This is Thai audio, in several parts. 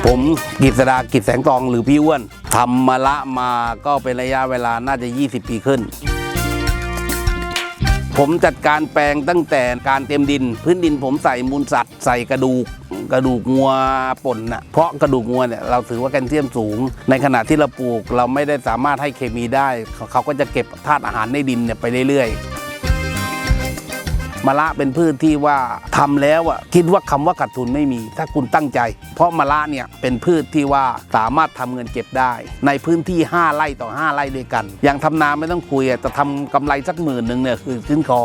ผมกฤษดา กิจแสงทองหรือพี่อ้วนทำมะละมาก็เป็นระยะเวลาน่าจะ20 ปีขึ้นผมจัดการแปลงตั้งแต่การเตรียมดินพื้นดินผมใส่มูลสัตว์ใส่กระดูกงัวป่นนะเพราะกระดูกงัวเนี่ยเราถือว่าแคลเซียมสูงในขณะที่เราปลูกเราไม่ได้สามารถให้เคมีได้เขาก็จะเก็บธาตุอาหารในดินเนี่ยไปเรื่อยๆมะละเป็นพืชที่ว่าทำแล้วคิดว่าคำว่าขาดทุนไม่มีถ้าคุณตั้งใจเพราะมะละเนี่ยเป็นพืชที่ว่าสามารถทำเงินเก็บได้ในพื้นที่5 ไร่ต่อ 5 ไร่ด้วยกันอย่างทำนาไม่ต้องคุยจะทำกำไรสัก10,000เนี่ยคือขึ้นคอ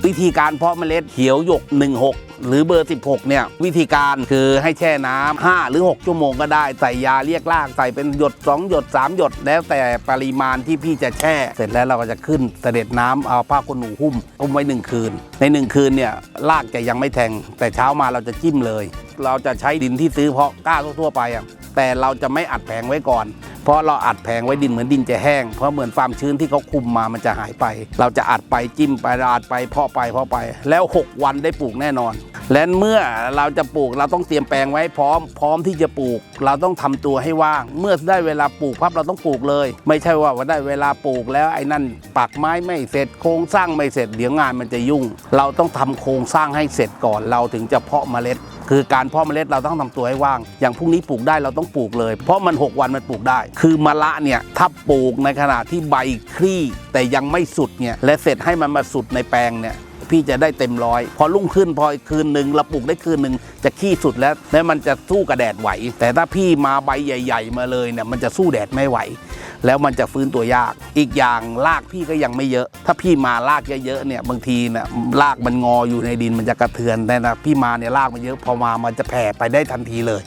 วิธีการเพาะเมล็ดเขียวหยก16หรือเบอร์16เนี่ยวิธีการคือให้แช่น้ำ5 หรือ 6 ชั่วโมงก็ได้ใส่ยาเรียกรากใส่เป็นหยด2 หยด3 หยดแล้วแต่ปริมาณที่พี่จะแช่เสร็จแล้วเราก็จะขึ้นเสด็จน้ำเอาผ้าขนหนูหุ้มไว้1 คืนใน1 คืนเนี่ยรากจะยังไม่แทงแต่เช้ามาเราจะจิ้มเลยเราจะใช้ดินที่ซื้อเพาะกล้าทั่วไปแต่เราจะไม่อัดแผงไว้ก่อนเพราะเราอัดแผงไว้ดินเหมือนดินจะแห้งเพราะเหมือนความชื้นที่เขาคุมมามันจะหายไปเราจะอัดไปจิ้มไปอัดไปเพาะไปแล้ว6 วันได้ปลูกแน่นอนและเมื่อเราจะปลูกเราต้องเตรียมแปลงไว้พร้อมที่จะปลูกเราต้องทำตัวให้ว่างเมื่อได้เวลาปลูกปั๊บเราต้องปลูกเลยไม่ใช่ว่าได้เวลาปลูกแล้วไอ้นั่นปักไม้ไม่เสร็จโครงสร้างไม่เสร็จเดี๋ยวงานมันจะยุ่งเราต้องทำโครงสร้างให้เสร็จก่อนเราถึงจะเพาะเมล็ดคือการเพาะเมล็ดเราต้องทำตัวให้ว่างอย่างพรุ่งนี้ปลูกได้เราต้องปลูกเลยเพราะมัน6 วันมันปลูกได้คือมะละเนี่ยถ้าปลูกในขณะที่ใบคลี่แต่ยังไม่สุดเนี่ยและเสร็จให้มันมาสุดในแปลงเนี่ยพี่จะได้เต็มร้อยพอรุ่งขึ้นพอคืนหนึ่งเราปลูกได้คืนหนึ่งจะขี้สุดแล้วมันจะสู้กับแดดไหวแต่ถ้าพี่มาใบใหญ่ๆมาเลยเนี่ยมันจะสู้แดดไม่ไหวแล้วมันจะฟื้นตัวยากอีกอย่างรากพี่ก็ยังไม่เยอะถ้าพี่มารากเยอะๆเนี่ยบางทีเนี่ยรากมันงออยู่ในดินมันจะกระเทือนแต่นะพี่มาเนี่ยรากมันเยอะพอมามันจะแผ่ไปได้ทันทีเลย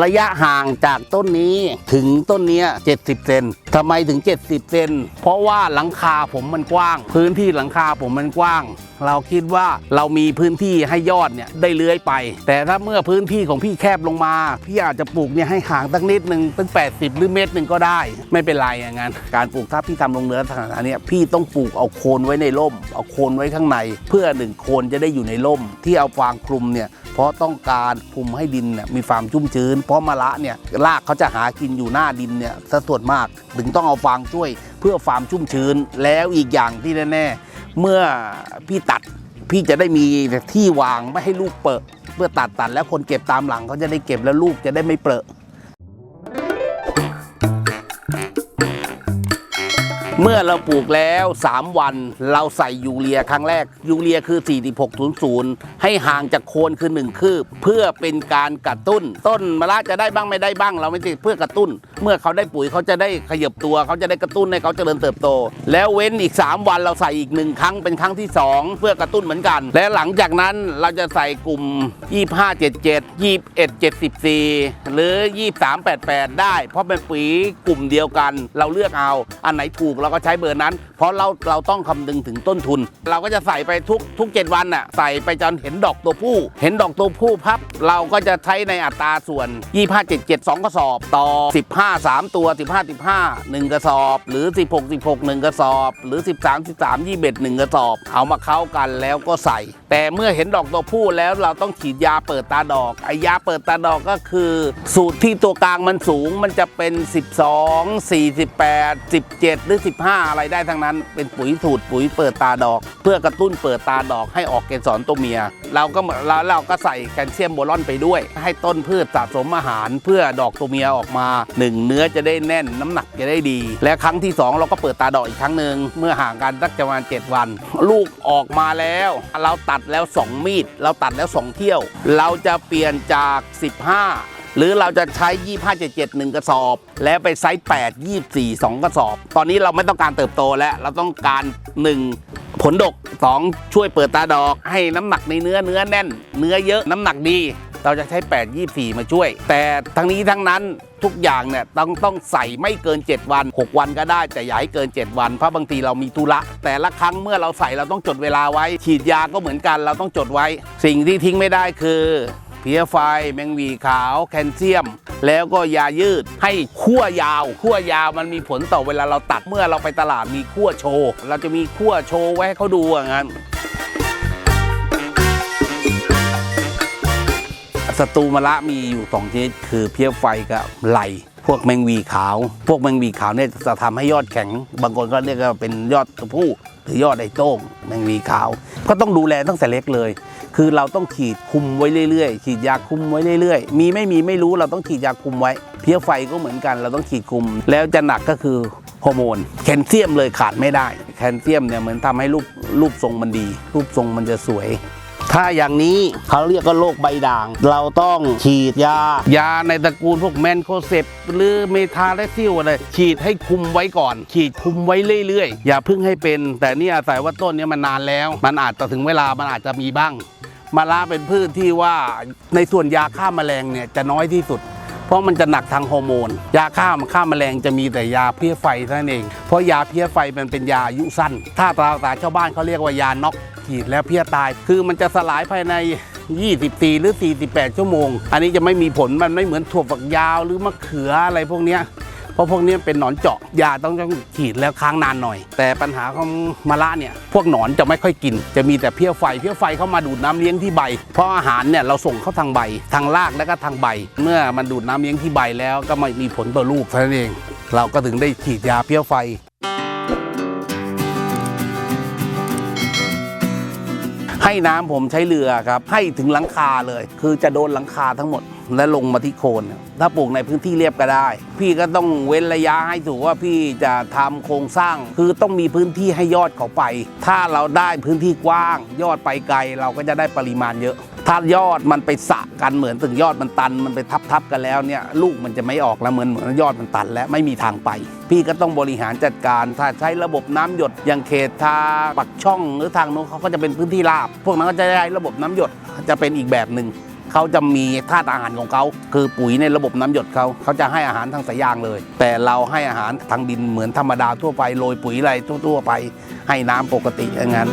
ระยะห่างจากต้นนี้ถึงต้นนี้70 เซนทำไมถึง70 เซนเพราะว่าหลังคาผมมันกว้างพื้นที่หลังคาผมมันกว้างเราคิดว่าเรามีพื้นที่ให้ยอดเนี่ยได้เลื้อยไปแต่ถ้าเมื่อพื้นที่ของพี่แคบลงมาพี่อาจจะปลูกเนี่ยให้ห่างสักนิดนึงตั้ง80 หรือ1 เมตรก็ได้ไม่เป็นไรอย่างนั้นการปลูกถ้าพี่ทำลงเนื้อขนาดนี้พี่ต้องปลูกเอาโคนไว้ในร่มเอาโคนไว้ข้างในเพื่อ1 โคนจะได้อยู่ในร่มที่เอาฟางคลุมเนี่ยเพราะต้องการคลุมให้ดินเนี่ยมีความชุ่มชื้นเพราะมะละเนี่ยรากเขาจะหากินอยู่หน้าดินเนี่ยซะส่วนมากถึงต้องเอาฟางช่วยเพื่อความชุ่มชื้นแล้วอีกอย่างที่แน่ๆเมื่อพี่ตัดพี่จะได้มีที่วางไม่ให้ลูกเปอะเพื่อตัดแล้วคนเก็บตามหลังเขาจะได้เก็บแล้วลูกจะได้ไม่เปอะเมื่อเราปลูกแล้ว3 วันเราใส่ยูเรียครั้งแรกยูเรียคือ4600ให้ห่างจากโคนคือ1 คืบเพื่อเป็นการกระตุ้นต้นมะละจะได้บ้างไม่ได้บ้างเราไม่ติดเพื่อกระตุ้นเมื่อเขาได้ปุ๋ยเขาจะได้ขยับตัวเขาจะได้กระตุ้นให้เขาเจริญเติบโตแล้วเว้นอีก3 วันเราใส่อีก1 ครั้งเป็นครั้งที่2เพื่อกระตุ้นเหมือนกันและหลังจากนั้นเราจะใส่กลุ่ม2577 2174หรือ2388ได้เพราะเป็นปุ๋ยกลุ่มเดียวกันเราเลือกเอาอันไหนถูกเราก็ใช้เบอร์นั้นเพราะเราต้องคำนึงถึงต้นทุนเราก็จะใส่ไปทุก7 วันน่ะใส่ไปจนเห็นดอกตัวผู้พับเราก็จะใช้ในอัตราส่วน2577 2 กระสอบต่อ15 3 ตัว15 1 กระสอบหรือ16 1 กระสอบหรือ13 21 1 กระสอบเอามาเข้ากันแล้วก็ใส่แต่เมื่อเห็นดอกตัวผู้แล้วเราต้องฉีดยาเปิดตาดอกไอยาเปิดตาดอกก็คือสูตรที่ตัวกลางมันสูงมันจะเป็น12 48 17หรือ15อะไรได้ทั้งนั้นเป็นสูตรปุ๋ยเปิดตาดอกเพื่อกระตุ้นเปิดตาดอกให้ออกเกสรตัวเมียเราก็ใส่แคลเซียมโบรอนไปด้วยให้ต้นพืชสะสมอาหารเพื่อดอกตัวเมียออกมา1 เนื้อจะได้แน่นน้ำหนักจะได้ดีและครั้งที่2เราก็เปิดตาดอกอีกครั้งหนึ่งเมื่อห่างกันสักประมาณ7 วันลูกออกมาแล้วเราตัดแล้ว2 มีดเราตัดแล้ว2 เที่ยวเราจะเปลี่ยนจาก15หรือเราจะใช้2577 1 กระสอบแล้วไปไซส์8 24 2 กระสอบตอนนี้เราไม่ต้องการเติบโตแล้วเราต้องการ1 ผลดก2 ช่วยเปิดตาดอกให้น้ำหนักในเนื้อแน่นเนื้อเยอะน้ำหนักดีเราจะใช้8 24มาช่วยแต่ทั้งนี้ทั้งนั้นทุกอย่างเนี่ยต้องใส่ไม่เกิน7 วัน6 วันก็ได้แต่อย่าให้เกิน7 วันเพราะบางทีเรามีธุระแต่ละครั้งเมื่อเราใส่เราต้องจดเวลาไว้ฉีดยาก็เหมือนกันเราต้องจดไว้สิ่งที่ทิ้งไม่ได้คือเพี้ยไฟแมงวีขาวแคลเซียมแล้วก็ยายืดให้คั่วยาวมันมีผลต่อเวลาเราตัดเมื่อเราไปตลาดมีคั่วโชว์เราจะมีคั่วโชว์ไว้ให้เขาดูอย่างนั้น ศัตรูมะระมีอยู่2ชนิดคือเพี้ยไฟกับไหลพวกแมงวีขาวพวกแมงวีขาวเนี่ยจะทำให้ยอดแข็งบางคนก็เรียกว่าเป็นยอดตัวผู้หรือยอดไอ้โต้งแมงวีขาวก็ต้องดูแลตั้งแต่เล็กเลยคือเราต้องฉีดคุมไว้เรื่อยๆฉีดยาคุมไว้เรื่อยๆมีไม่รู้เราต้องฉีดยาคุมไว้เพี้ยไฟก็เหมือนกันเราต้องฉีดคุมแล้วจะหนักก็คือฮอร์โมนแคลเซียมเลยขาดไม่ได้แคลเซียมเนี่ยเหมือนทำให้รูปทรงมันดีรูปทรงมันจะสวยถ้าอย่างนี้เขาเรียกว่าโรคใบด่างเราต้องฉีดยาในตระกูลพวกแมนโคเซปหรือเมทาและซิลอะไรฉีดให้คุมไว้ก่อนฉีดคุมไว้เรื่อยๆอย่าเพิ่งให้เป็นแต่นี่อาศัยว่าต้นนี้มันนานแล้วมันอาจจะถึงเวลามันอาจจะมีบ้างมะระเป็นพืชที่ว่าในส่วนยาฆ่าแมลงเนี่ยจะน้อยที่สุดเพราะมันจะหนักทางฮอร์โมนยาฆ่าแมลงจะมีแต่ยาเพี้ยไฟเท่านั้นเองเพราะยาเพี้ยไฟมันเป็นยาอายุสั้นถ้าตราชาวบ้านเขาเรียกว่ายาน็อกฉีดแล้วเพี้ยตายคือมันจะสลายภายใน24หรือ48ชั่วโมงอันนี้จะไม่มีผลมันไม่เหมือนถั่วฝักยาวหรือมะเขืออะไรพวกเนี้ยเพราะพวกนี้เป็นหนอนเจาะยาต้องฉีดแล้วค้างนานหน่อยแต่ปัญหาของมะระเนี่ยพวกหนอนจะไม่ค่อยกินจะมีแต่เพี้ยไฟเข้ามาดูดน้ำเลี้ยงที่ใบเพราะอาหารเนี่ยเราส่งเข้าทางใบทางรากและก็ทางใบเมื่อมันดูดน้ำเลี้ยงที่ใบแล้วก็ไม่มีผลต่อลูกเท่านั้นเองเราก็ถึงได้ฉีดยาเพี้ยไฟให้น้ำผมใช้เรือครับให้ถึงหลังคาเลยคือจะโดนหลังคาทั้งหมดและลงมาที่โคนถ้าปลูกในพื้นที่เรียบก็ได้พี่ก็ต้องเว้นระยะให้ถูกว่าพี่จะทำโครงสร้างคือต้องมีพื้นที่ให้ยอดเขาไปถ้าเราได้พื้นที่กว้างยอดไปไกลเราก็จะได้ปริมาณเยอะถ้ายอดมันไปสะกันเหมือนถึงยอดมันตันมันไปทับกันแล้วเนี่ยลูกมันจะไม่ออกแล้วเหมือนยอดมันตันแล้วไม่มีทางไปพี่ก็ต้องบริหารจัดการถ้าใช้ระบบน้ำหยดอย่างเขตทางปักช่องหรือทางโน้นเขาก็จะเป็นพื้นที่ราบพวกนั้นก็จะได้ระบบน้ำหยดจะเป็นอีกแบบหนึ่งเขาจะมีธาตุอาหารของเขาคือปุ๋ยในระบบน้ำหยดเขาจะให้อาหารทางสายยางเลยแต่เราให้อาหารทางดินเหมือนธรรมดาทั่วไปโรยปุ๋ยอะไรทั่วไปให้น้ำปกติอย่างนั้น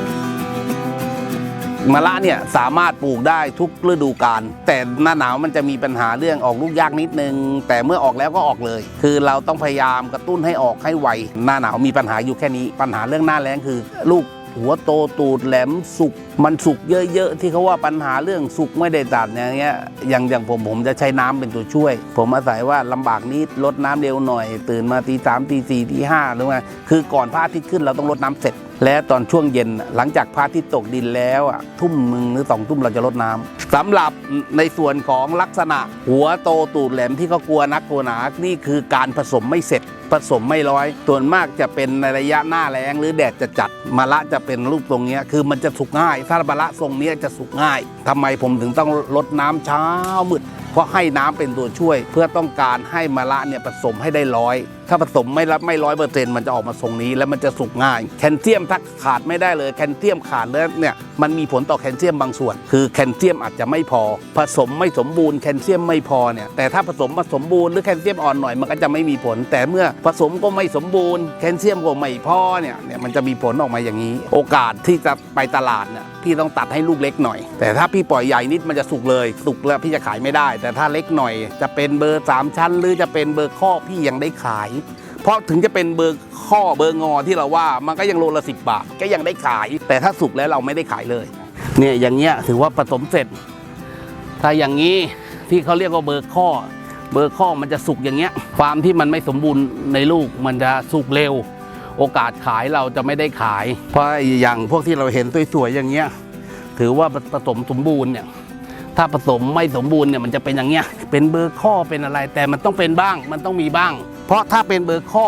มะระเนี่ยสามารถปลูกได้ทุกฤดูกาลแต่หน้าหนาวมันจะมีปัญหาเรื่องออกลูกยากนิดนึงแต่เมื่อออกแล้วก็ออกเลยคือเราต้องพยายามกระตุ้นให้ออกให้ไวหน้าหนาวมีปัญหาอยู่แค่นี้ปัญหาเรื่องหน้าแล้งคือลูกหัวโตตูดแหลมสุกมันสุกเยอะๆที่เขาว่าปัญหาเรื่องสุกไม่ได้ตัดอย่างเงี้ยอย่างผมจะใช้น้ำเป็นตัวช่วยผมอาศัยว่าลำบากนิดลดน้ำเร็วหน่อยตื่นมาตี 3 ตี 4 ตี 5หรือว่าคือก่อนพระอาทิตย์ขึ้นเราต้องลดน้ำเสร็จและตอนช่วงเย็นหลังจากพระอาทิตย์ตกดินแล้วทุ่มนึงหรือ2 ทุ่มเราจะลดน้ำสำหรับในส่วนของลักษณะหัวโตตูดแหลมที่เขากลัวนักกลัวหนานี่คือการผสมไม่เสร็จผสมไม่ร้อยส่วนมากจะเป็นในระยะหน้าแล้งหรือแดดจะจัดมะระจะเป็นรูปทรงนี้คือมันจะสุกง่ายถ้ามะระทรงนี้จะสุกง่ายทำไมผมถึงต้องลดน้ำเช้ามืดเพราะให้น้ำเป็นตัวช่วยเพื่อต้องการให้มะระเนี่ยผสมให้ได้100ถ้าผสมไม่100%มันจะออกมาทรงนี้แล้วมันจะสุกง่ายแคลเซียมถ้าขาดไม่ได้เลยแคลเซียมขาดแล้วเนี่ยมันมีผลต่อแคลเซียมบางส่วนคือแคลเซียมอาจจะไม่พอผสมไม่สมบูรณ์แคลเซียมไม่พอเนี่ยแต่ถ้าผสมมาสมบูรณ์หรือแคลเซียมอ่อนหน่อยมันก็จะไม่มีผลแต่เมื่อผสมก็ไม่สมบูรณ์แคลเซียมก็ไม่พอเนี่ยมันจะมีผลออกมาอย่างนี้โอกาสที่จะไปตลาดเนี่ยพี่ต้องตัดให้ลูกเล็กหน่อยแต่ถ้าพี่ปล่อยใหญ่นิดมันจะสุกเลยสุกแล้วพี่จะขายไม่ได้แต่ถ้าเล็กหน่อยจะเป็นเบอร์3ชั้นหรือจะเป็นเบอร์ข้อพี่ยังได้ขายเพราะถึงจะเป็นเบอร์ข้อเบอร์งอที่เราว่ามันก็ยังโลละ10 บาทก็ยังได้ขายแต่ถ้าสุกแล้วเราไม่ได้ขายเลยเนี่ยอย่างเงี้ยถือว่าผสมเสร็จถ้าอย่างนี้ที่เขาเรียกว่าเบอร์ข้อมันจะสุกอย่างเงี้ยความที่มันไม่สมบูรณ์ในลูกมันจะสุกเร็วโอกาสขายเราจะไม่ได้ขายเพราะอย่างพวกที่เราเห็นสวยๆอย่างเงี้ยถือว่าผสมสมบูรณ์เนี่ยถ้าผสมไม่สมบูรณ์เนี่ยมันจะเป็นอย่างเงี้ยเป็นเบอร์ข้อเป็นอะไรแต่มันต้องเป็นบ้างมันต้องมีบ้างเพราะถ้าเป็นเบอร์ข้อ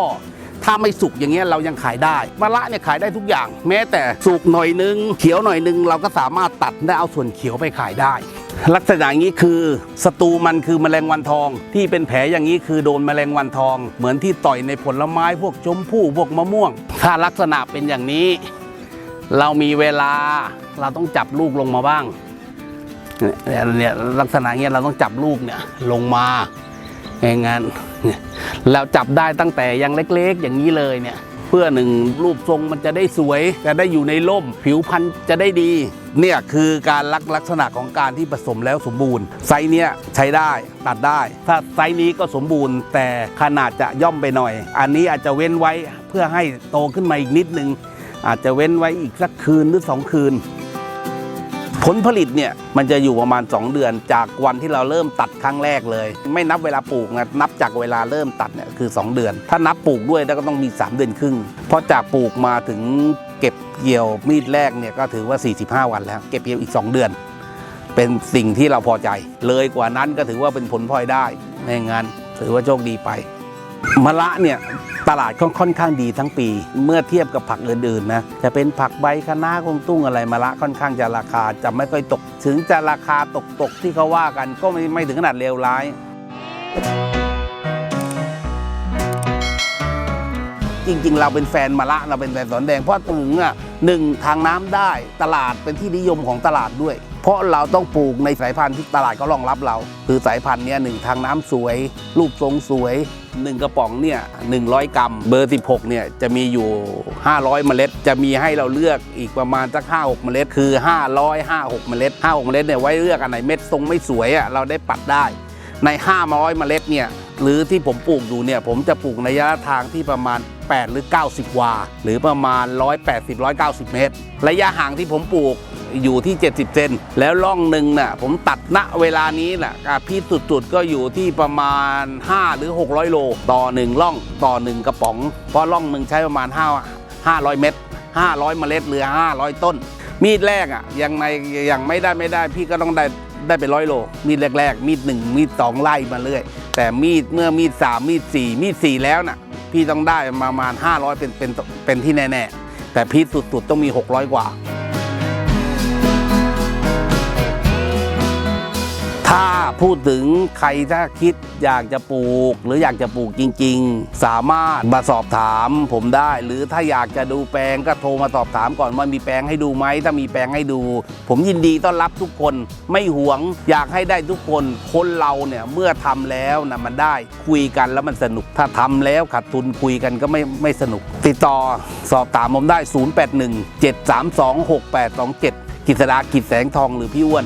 ถ้าไม่สุกอย่างเงี้ยเรายังขายได้มะระเนี่ยขายได้ทุกอย่างแม้แต่สุกหน่อยนึงเขียวหน่อยนึงเราก็สามารถตัดได้เอาส่วนเขียวไปขายได้ลักษณะอย่างนี้คือศัตรูมันคือแมลงวันทองที่เป็นแผลอย่างนี้คือโดนแมลงวันทองเหมือนที่ต่อยในผลไม้พวกชมพู่พวกมะม่วงถ้าลักษณะเป็นอย่างนี้เรามีเวลาเราต้องจับลูกลงมาบ้างเนี่ยลักษณะเงี้ยเราต้องจับลูกเนี่ยลงมาอย่างงั้นแล้วจับได้ตั้งแต่ยังเล็กๆอย่างนี้เลยเนี่ยเพื่อรูปทรงมันจะได้สวยจะได้อยู่ในร่มผิวพรรณจะได้ดีเนี่ยคือการลักษณะของการที่ผสมแล้วสมบูรณ์ไซส์เนี้ยใช้ได้ตัดได้ถ้าไซส์นี้ก็สมบูรณ์แต่ขนาดจะย่อมไปหน่อยอันนี้อาจจะเว้นไว้เพื่อให้โตขึ้นมาอีกนิดนึงอาจจะเว้นไว้อีกสักคืนหรือ2 คืน ผลผลิตเนี่ยมันจะอยู่ประมาณ2 เดือนจากวันที่เราเริ่มตัดครั้งแรกเลยไม่นับเวลาปลูกนะนับจากเวลาเริ่มตัดเนี่ยคือ2 เดือนถ้านับปลูกด้วยแล้วก็ต้องมี3 เดือนครึ่งเพราะจากปลูกมาถึงเก็บเกี่ยวมีดแรกเนี่ยก็ถือว่า45 วันแล้วเก็บเกี่ยวอีก2 เดือนเป็นสิ่งที่เราพอใจเลยกว่านั้นก็ถือว่าเป็นผลพลอยได้ในงานถือว่าโชคดีไปมะระเนี่ยตลาดค่อนข้างดีทั้งปีเมื่อเทียบกับผักอื่นๆนะจะเป็นผักใบคะน้ากวางตุ้งอะไรมะระค่อนข้างจะราคาจะไม่ค่อยตกถึงจะราคาตกที่เขาว่ากันก็ไม่ถึงขนาดเลวร้ายจริงๆเราเป็นแฟนมะระเราเป็นแฟนสอนแดงเพราะถึง1ทางน้ำได้ตลาดเป็นที่นิยมของตลาดด้วยเพราะเราต้องปลูกในสายพันธุ์ที่ตลาดก็รองรับเราคือสายพันธุ์เนี้ย1ทางน้ำสวยรูปทรงสวย1 กระป๋องเนี่ย100 กรัมเบอร์ 16เนี่ยจะมีอยู่500 เมล็ดจะมีให้เราเลือกอีกประมาณสัก5-6 เมล็ดคือ500-5-6 เมล็ด5-6 เมล็ดเนี่ยไว้เลือกอันไหนเม็ดทรงไม่สวยเราได้ปัดได้ใน500 เมล็ดเนี่ยหรือที่ผมปลูกอยู่เนี่ยผมจะปลูกในระยะทางที่ประมาณ8หรือ90 วาหรือประมาณ180-190 เมตรระยะห่างที่ผมปลูกอยู่ที่70 เซนแล้วร่องหนึ่งน่ะผมตัดณเวลานี้น่ะพี่สุดๆก็อยู่ที่ประมาณ5หรือ600 โลต่อ1ร่องต่อ1 กระป๋องเพราะร่องหนึ่งใช้ประมาณ500 เมตร500 เมล็ดหรือ500 ต้นมีดแรกยังไม่ได้พี่ก็ต้องได้ไป100 โลมีดแรกๆมีด1มีด2ไล่มาเรื่อยแต่เมื่อมีด3มีด4มีด4แล้วน่ะพี่ต้องได้ประมาณ500เป็นที่แน่ๆแต่พี่สุดๆต้องมี600 กว่าถ้าพูดถึงใครถ้าคิดอยากจะปลูกหรืออยากจะปลูกจริงๆสามารถมาสอบถามผมได้หรือถ้าอยากจะดูแปลงก็โทรมาสอบถามก่อนว่ามีแปลงให้ดูไหมถ้ามีแปลงให้ดูผมยินดีต้อนรับทุกคนไม่หวงอยากให้ได้ทุกคนเราเนี่ยเมื่อทำแล้วนะมันได้คุยกันแล้วมันสนุกถ้าทำแล้วขาดทุนคุยกันก็ไม่สนุกติดต่อสอบถามผมได้ 081-732-6827 กฤษดา กิจแสงทองหรือพี่อ้วน